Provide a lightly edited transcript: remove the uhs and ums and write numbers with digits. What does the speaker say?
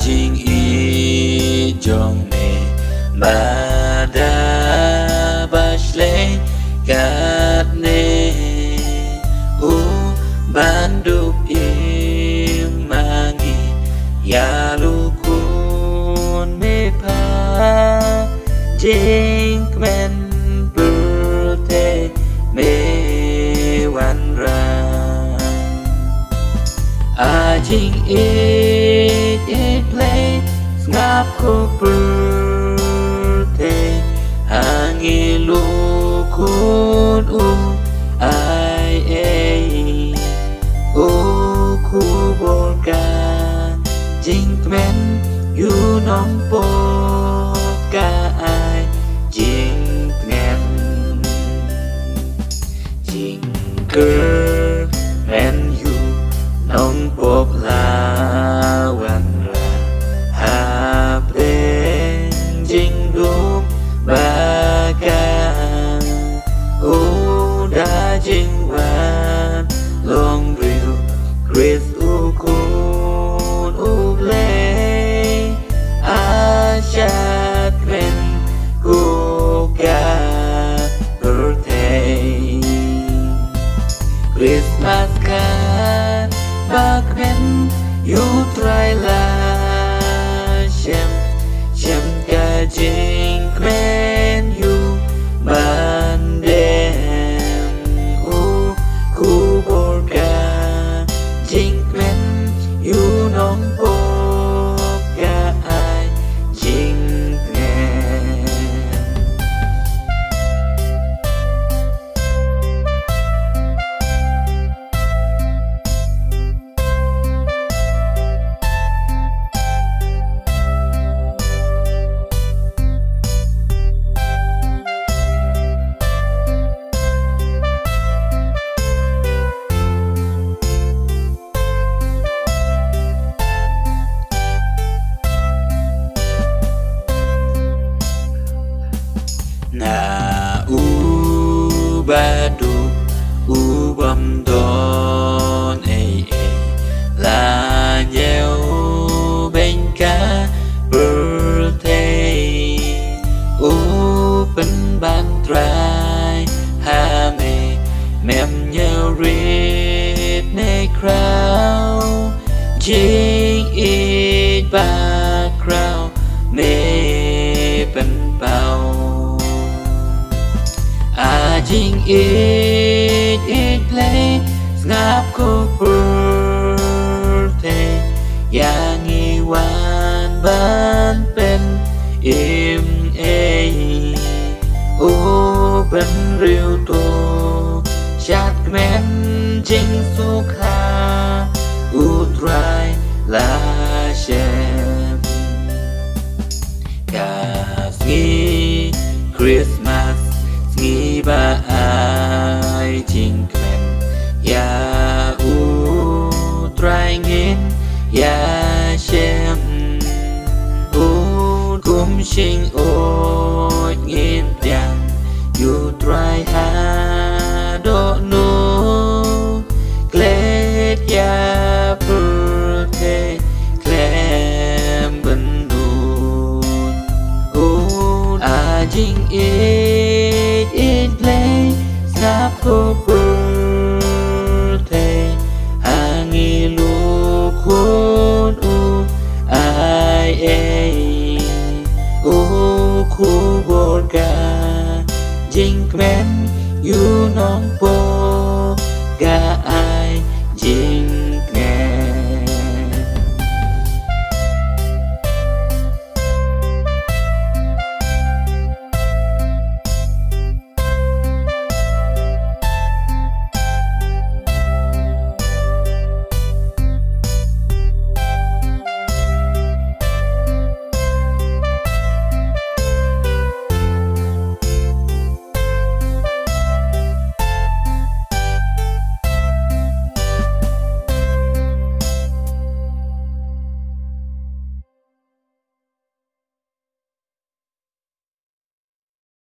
jing i jong me bada bashle gat ne u banduk imangi ya lukun me pa jing men birte me wan ra jing it play ngap ko birte hangi lukun ai ku borga jing men you nong po ka ai jing men jing girl and you nong pop la wan ra hap den jing dum baga da jing wan long real Chris ukun uble ashat men kuka birthday Christmas card back when you try la shem ka jing when you bandem ku borga jing when you nong po ka ai jing na badu bam don la nhau bên cá birthday bên ban trai ha mẹ mem nhau read ne crowd jing it background mẹ bên bao jing it play ngap ko birthday yang iwan ban pen im ben riu to chat men jing sukha utrai la shem kasih Christmas nghi ba ai jing men ya trai ngin ya shem kum sing ngin yang you try ha do no glad ya birthday klem bendun jing it play snap ko birthday hangi lukun ai ku borga jing men you nong po ga